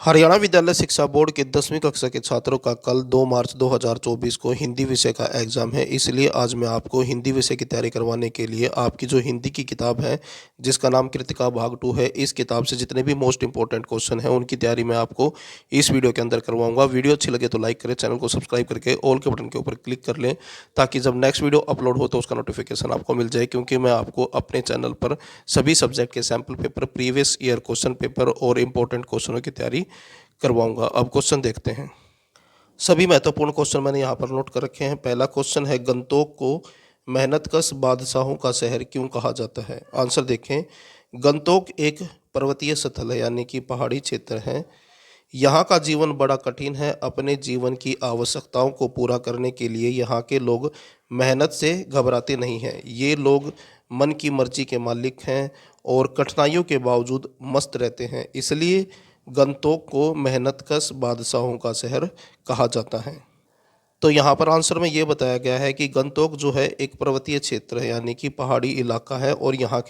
हरियाणा विद्यालय शिक्षा बोर्ड के 10वीं कक्षा के छात्रों का कल 2 मार्च 2024 को हिंदी विषय का एग्ज़ाम है। इसलिए आज मैं आपको हिंदी विषय की तैयारी करवाने के लिए आपकी जो हिंदी की किताब है, जिसका नाम कृतिका भाग 2 है, इस किताब से जितने भी मोस्ट इंपॉर्टेंट क्वेश्चन हैं उनकी तैयारी मैं आपको इस वीडियो के अंदर करवाऊंगा। वीडियो अच्छी लगे तो लाइक करें, चैनल को सब्सक्राइब करके ऑल के बटन के ऊपर क्लिक कर लें, ताकि जब नेक्स्ट वीडियो अपलोड हो तो उसका नोटिफिकेशन आपको मिल जाए। क्योंकि मैं आपको अपने चैनल पर सभी सब्जेक्ट के sample paper, previous year question paper और इंपॉर्टेंट क्वेश्चनों की तैयारी करवाऊंगा। अब क्वेश्चन देखते हैं। सभी महत्वपूर्ण क्वेश्चन मैंने यहाँ पर नोट कर रखे हैं। पहला क्वेश्चन है, गंतोक को मेहनतकश बादशाहों का शहर क्यों कहा जाता है? आंसर देखें। गंतोक एक पर्वतीय स्थल है, यानी कि पहाड़ी क्षेत्र है। यहाँ का जीवन बड़ा कठिन है। अपने जीवन की आवश्यकताओं को पूरा करने के लिए यहाँ के लोग मेहनत से घबराते नहीं हैं। ये लोग मन की मर्जी के मालिक हैं और कठिनाइयों के बावजूद मस्त रहते हैं। इसलिए गंतोक को मेहनतकश बादशाहों का शहर कहा जाता है। तो यहाँ पर आंसर में ये बताया गया है कि गंतोक जो है एक पर्वतीय क्षेत्र है, यानी कि पहाड़ी इलाका है, और यहाँ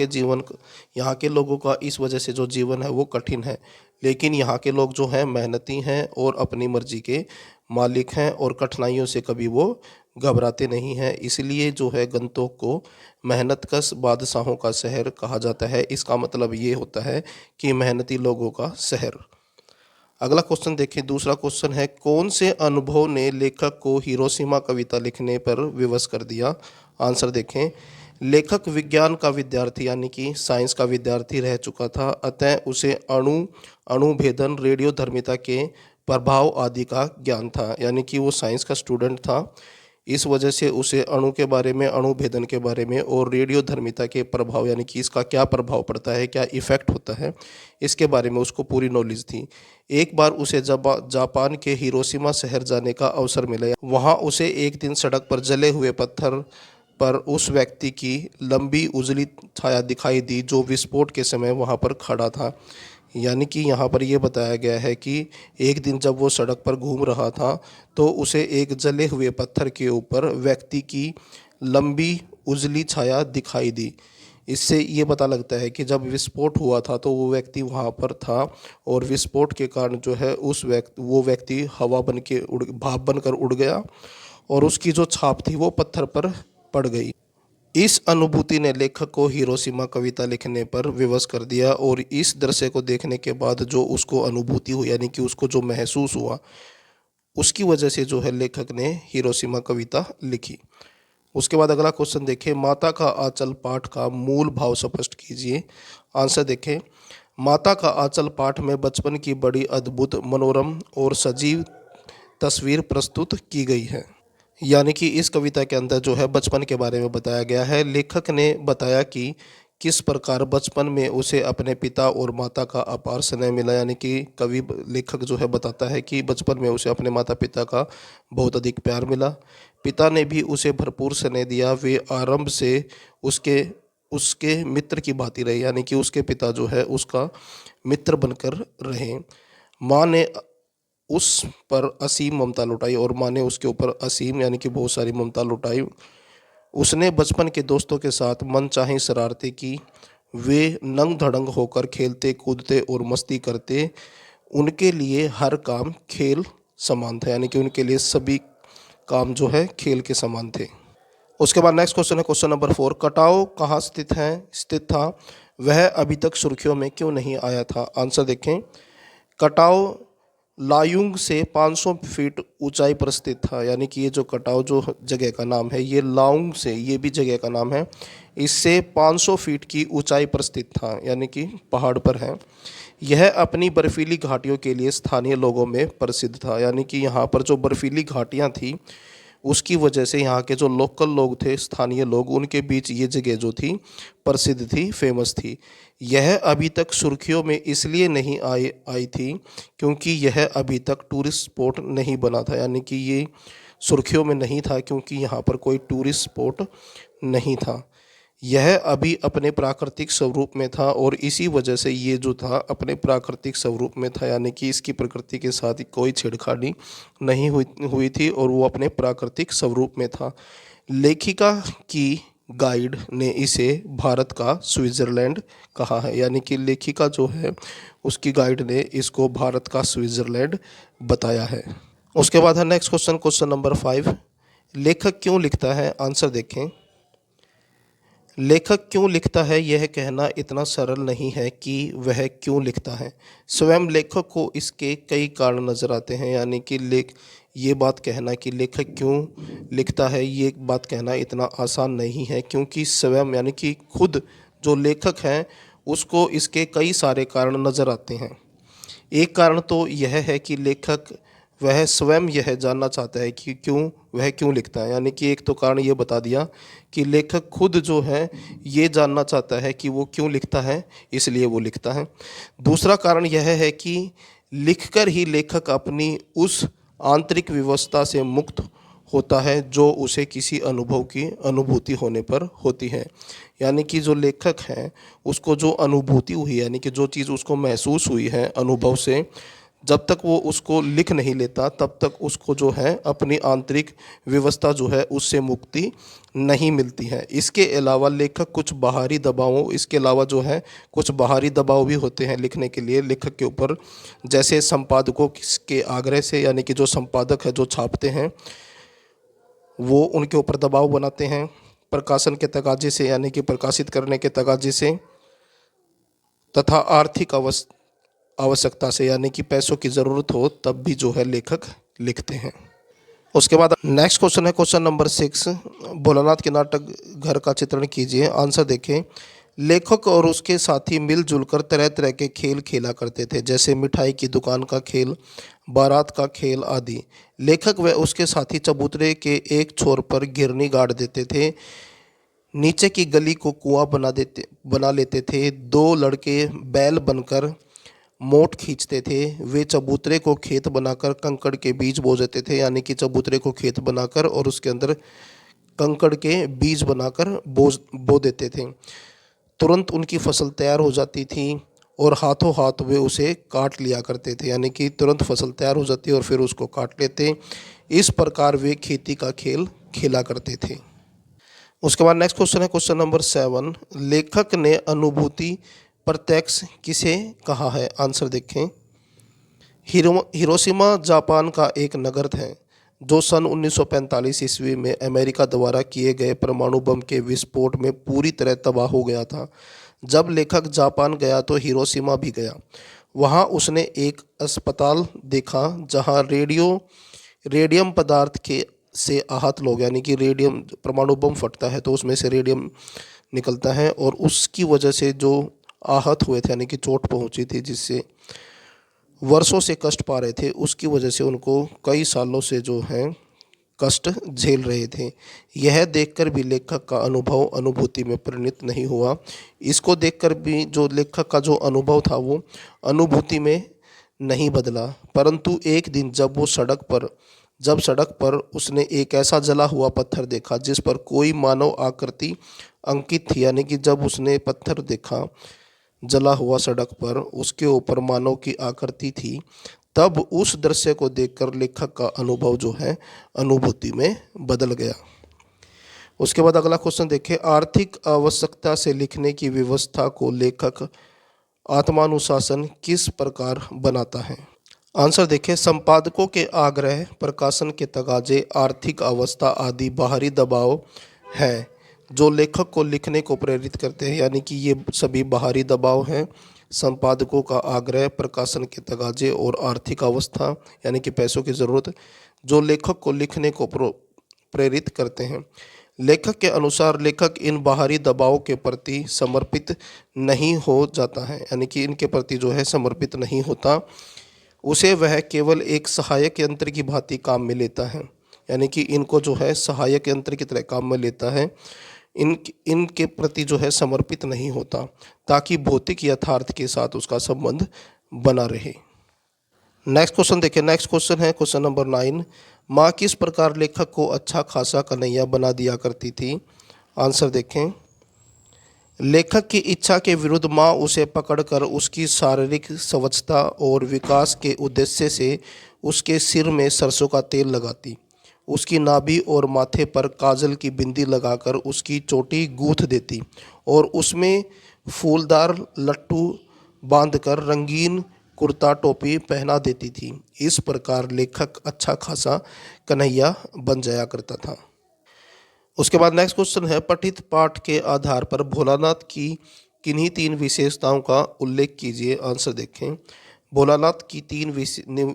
के लोगों का इस वजह से जो जीवन है वो कठिन है। लेकिन यहाँ के लोग जो हैं मेहनती हैं और अपनी मर्जी के मालिक हैं और कठिनाइयों से कभी वो घबराते नहीं हैं। इसलिए जो है गंतोक को मेहनतकश बादशाहों का शहर कहा जाता है। इसका मतलब ये होता है कि मेहनती लोगों का शहर। अगला क्वेश्चन देखिए। दूसरा क्वेश्चन है, कौन से अनुभव ने लेखक को हिरोशिमा कविता लिखने पर विवश कर दिया? आंसर देखें। लेखक विज्ञान का विद्यार्थी, यानी कि साइंस का विद्यार्थी रह चुका था, अतः उसे अणुभेदन, रेडियोधर्मिता के प्रभाव आदि का ज्ञान था। यानी कि वो साइंस का स्टूडेंट था, इस वजह से उसे अणु के बारे में, अणुभेदन के बारे में और रेडियोधर्मिता के प्रभाव, यानी कि इसका क्या प्रभाव पड़ता है, क्या इफ़ेक्ट होता है, इसके बारे में उसको पूरी नॉलेज थी। एक बार उसे जापान के हिरोशिमा शहर जाने का अवसर मिला। वहाँ उसे एक दिन सड़क पर जले हुए पत्थर पर उस व्यक्ति की लंबी उजली छाया दिखाई दी जो विस्फोट के समय वहाँ पर खड़ा था। यानी कि यहाँ पर यह बताया गया है कि एक दिन जब वो सड़क पर घूम रहा था तो उसे एक जले हुए पत्थर के ऊपर व्यक्ति की लंबी उजली छाया दिखाई दी। इससे ये पता लगता है कि जब विस्फोट हुआ था तो वो व्यक्ति वहाँ पर था, और विस्फोट के कारण जो है वो व्यक्ति हवा बन के भाप बनकर उड़ गया, और उसकी जो छाप थी वो पत्थर पर पड़ गई। इस अनुभूति ने लेखक को हिरोशिमा कविता लिखने पर विवश कर दिया, और इस दृश्य को देखने के बाद जो उसको अनुभूति हुई, यानी कि उसको जो महसूस हुआ, उसकी वजह से जो है लेखक ने हिरोशिमा कविता लिखी। उसके बाद अगला क्वेश्चन देखें। माता का आंचल पाठ का मूल भाव स्पष्ट कीजिए। आंसर देखें। माता का आंचल पाठ में बचपन की बड़ी अद्भुत, मनोरम और सजीव तस्वीर प्रस्तुत की गई है। यानी कि इस कविता के अंदर जो है बचपन के बारे में बताया गया है। लेखक ने बताया कि किस प्रकार बचपन में उसे अपने पिता और माता का अपार स्नेह मिला। यानी कि लेखक जो है बताता है कि बचपन में उसे अपने माता पिता का बहुत अधिक प्यार मिला। पिता ने भी उसे भरपूर स्नेह दिया। वे आरंभ से उसके उसके मित्र की भांति रहे, यानी कि उसके पिता जो है उसका मित्र बनकर रहे। माँ ने उस पर असीम ममता लुटाई, और माँ ने उसके ऊपर असीम यानी कि बहुत सारी ममता लुटाई। उसने बचपन के दोस्तों के साथ मनचाही शरारतें की। वे नंग धड़ंग होकर खेलते कूदते और मस्ती करते। उनके लिए हर काम खेल समान था, यानी कि उनके लिए सभी काम जो है खेल के समान थे। उसके बाद नेक्स्ट क्वेश्चन है, क्वेश्चन नंबर 4। कटाव कहाँ स्थित था, वह अभी तक सुर्खियों में क्यों नहीं आया था? आंसर देखें। कटाव लायुंग से 500 फीट ऊंचाई पर स्थित था। यानी कि ये जो कटाव जो जगह का नाम है, ये लाउंग से, ये भी जगह का नाम है, इससे 500 फीट की ऊंचाई पर स्थित था, यानी कि पहाड़ पर है। यह अपनी बर्फीली घाटियों के लिए स्थानीय लोगों में प्रसिद्ध था। यानी कि यहाँ पर जो बर्फीली घाटियाँ थी उसकी वजह से यहाँ के जो लोकल लोग थे, स्थानीय लोग, उनके बीच ये जगह जो थी प्रसिद्ध थी, फेमस थी। यह अभी तक सुर्खियों में इसलिए नहीं आई थी क्योंकि यह अभी तक टूरिस्ट स्पॉट नहीं बना था। यानी कि ये सुर्खियों में नहीं था क्योंकि यहाँ पर कोई टूरिस्ट स्पॉट नहीं था। यह अभी अपने प्राकृतिक स्वरूप में था, और इसी वजह से ये जो था अपने प्राकृतिक स्वरूप में था, यानी कि इसकी प्रकृति के साथ कोई छेड़खानी नहीं हुई थी, और वो अपने प्राकृतिक स्वरूप में था। लेखिका की गाइड ने इसे भारत का स्विट्ज़रलैंड कहा है, यानी कि लेखिका जो है उसकी गाइड ने इसको भारत का स्विट्ज़रलैंड बताया है। उसके बाद है नेक्स्ट क्वेश्चन, क्वेश्चन नंबर 5, लेखक क्यों लिखता है? आंसर देखें। लेखक क्यों लिखता है यह कहना इतना सरल नहीं है कि वह क्यों लिखता है। स्वयं लेखक को इसके कई कारण नज़र आते हैं, यानी कि ये बात कहना कि लेखक क्यों लिखता है, ये बात कहना इतना आसान नहीं है, क्योंकि स्वयं यानी कि खुद जो लेखक हैं उसको इसके कई सारे कारण नज़र आते हैं। एक कारण तो यह है कि लेखक वह स्वयं यह जानना चाहता है कि वह क्यों लिखता है, यानी कि एक तो कारण ये बता दिया कि लेखक खुद जो है ये जानना चाहता है कि वो क्यों लिखता है, इसलिए वो लिखता है। दूसरा कारण यह है कि लिखकर ही लेखक अपनी उस आंतरिक व्यवस्था से मुक्त होता है जो उसे किसी अनुभव की अनुभूति होने पर होती है, यानी कि जो लेखक है उसको जो अनुभूति हुई, यानी कि जो चीज़ उसको महसूस हुई है अनुभव से, जब तक वो उसको लिख नहीं लेता तब तक उसको जो है अपनी आंतरिक व्यवस्था जो है उससे मुक्ति नहीं मिलती है। इसके अलावा लेखक कुछ बाहरी दबावों इसके अलावा जो है कुछ बाहरी दबाव भी होते हैं लिखने के लिए लेखक के ऊपर, जैसे संपादकों के आग्रह से, यानी कि जो संपादक है जो छापते हैं वो उनके ऊपर दबाव बनाते हैं, प्रकाशन के तकाजे से यानी कि प्रकाशित करने के तकाजे से, तथा आर्थिक आवश्यकता से, यानी कि पैसों की ज़रूरत हो तब भी जो है लेखक लिखते हैं। उसके बाद नेक्स्ट क्वेश्चन है क्वेश्चन नंबर 6, भोलानाथ के नाटक घर का चित्रण कीजिए। आंसर देखें। लेखक और उसके साथी मिलजुल कर तरह तरह के खेल खेला करते थे, जैसे मिठाई की दुकान का खेल, बारात का खेल आदि। लेखक व उसके साथी चबूतरे के एक छोर पर घिरनी गाड़ देते थे, नीचे की गली को कुआं बना लेते थे। दो लड़के बैल बनकर मोट खींचते थे, वे चबूतरे को खेत बनाकर कंकड़ के बीज बो देते थे, यानी कि चबूतरे को खेत बनाकर और उसके अंदर कंकड़ के बीज बनाकर बो देते थे। तुरंत उनकी फसल तैयार हो जाती थी और हाथों हाथ वे उसे काट लिया करते थे, यानी कि तुरंत फसल तैयार हो जाती और फिर उसको काट लेते। इस प्रकार वे खेती का खेल खेला करते थे। उसके बाद नेक्स्ट क्वेश्चन है क्वेश्चन नंबर 7, लेखक ने अनुभूति प्रत्यक्ष किसे कहा है? आंसर देखें। हिरोशिमा जापान का एक नगर है जो सन 1945 ईस्वी में अमेरिका द्वारा किए गए परमाणु बम के विस्फोट में पूरी तरह तबाह हो गया था। जब लेखक जापान गया तो हिरोशिमा भी गया। वहाँ उसने एक अस्पताल देखा जहाँ रेडियम पदार्थ के से आहत लोग, यानी कि रेडियम, परमाणु बम फटता है तो उसमें से रेडियम निकलता है और उसकी वजह से जो आहत हुए थे, यानी कि चोट पहुंची थी, जिससे वर्षों से कष्ट पा रहे थे, उसकी वजह से उनको कई सालों से जो है कष्ट झेल रहे थे। यह देखकर भी लेखक का अनुभव अनुभूति में परिणत नहीं हुआ। इसको देखकर भी जो लेखक का जो अनुभव था वो अनुभूति में नहीं बदला, परंतु एक दिन जब सड़क पर उसने एक ऐसा जला हुआ पत्थर देखा जिस पर कोई मानव आकृति अंकित थी, यानी कि जब उसने पत्थर देखा जला हुआ सड़क पर, उसके ऊपर मानव की आकृति थी, तब उस दृश्य को देखकर लेखक का अनुभव जो है अनुभूति में बदल गया। उसके बाद अगला क्वेश्चन देखें। आर्थिक आवश्यकता से लिखने की व्यवस्था को लेखक आत्मानुशासन किस प्रकार बनाता है? आंसर देखें। संपादकों के आग्रह, प्रकाशन के तगाजे, आर्थिक अवस्था आदि बाहरी दबाव हैं जो लेखक को लिखने को प्रेरित करते हैं, यानी कि ये सभी बाहरी दबाव हैं। संपादकों का आग्रह, प्रकाशन के तगाजे और आर्थिक अवस्था यानी कि पैसों की ज़रूरत जो लेखक को लिखने को प्रेरित करते हैं। लेखक के अनुसार लेखक इन बाहरी दबावों के प्रति समर्पित नहीं हो जाता है, यानी कि इनके प्रति जो है समर्पित नहीं होता। उसे वह केवल एक सहायक यंत्र की भांति काम में लेता है, यानी कि इनको जो है सहायक यंत्र की तरह काम में लेता है। इनके प्रति जो है समर्पित नहीं होता ताकि भौतिक यथार्थ के साथ उसका संबंध बना रहे। नेक्स्ट क्वेश्चन देखें। नेक्स्ट क्वेश्चन है क्वेश्चन नंबर 9, माँ किस प्रकार लेखक को अच्छा खासा कन्हैया बना दिया करती थी? आंसर देखें। लेखक की इच्छा के विरुद्ध माँ उसे पकड़कर उसकी शारीरिक स्वच्छता और विकास के उद्देश्य से उसके सिर में सरसों का तेल लगाती उसकी नाभि और माथे पर काजल की बिंदी लगाकर उसकी चोटी गूंथ देती और उसमें फूलदार लट्टू बांधकर रंगीन कुर्ता टोपी पहना देती थी। इस प्रकार लेखक अच्छा खासा कन्हैया बन जाया करता था। उसके बाद नेक्स्ट क्वेश्चन है, पठित पाठ के आधार पर भोलानाथ की किन्हीं तीन विशेषताओं का उल्लेख कीजिए। आंसर देखें। भोलानाथ की तीन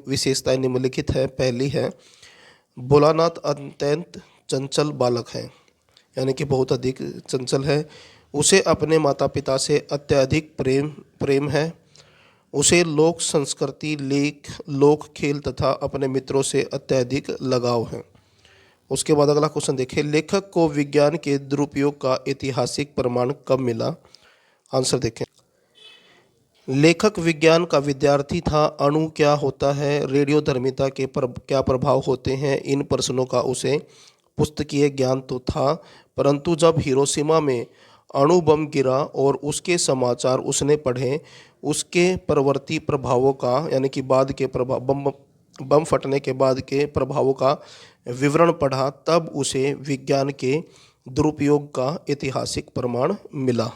विशेषताएं निम्नलिखित है। पहली है, भोलानाथ अत्यंत चंचल बालक है, यानी कि बहुत अधिक चंचल है। उसे अपने माता पिता से अत्यधिक प्रेम प्रेम है। उसे लोक संस्कृति, लेख, लोक खेल तथा अपने मित्रों से अत्यधिक लगाव है। उसके बाद अगला क्वेश्चन देखिए, लेखक को विज्ञान के दुरुपयोग का ऐतिहासिक प्रमाण कब मिला। आंसर देखें। लेखक विज्ञान का विद्यार्थी था। अणु क्या होता है, रेडियोधर्मिता के क्या प्रभाव होते हैं, इन प्रश्नों का उसे पुस्तकीय ज्ञान तो था, परंतु जब हिरोशिमा में अणु बम गिरा और उसके समाचार उसने पढ़े, उसके परवर्ती प्रभावों का, यानी कि बाद के प्रभाव, बम फटने के बाद के प्रभावों का विवरण पढ़ा, तब उसे विज्ञान के दुरुपयोग का ऐतिहासिक प्रमाण मिला।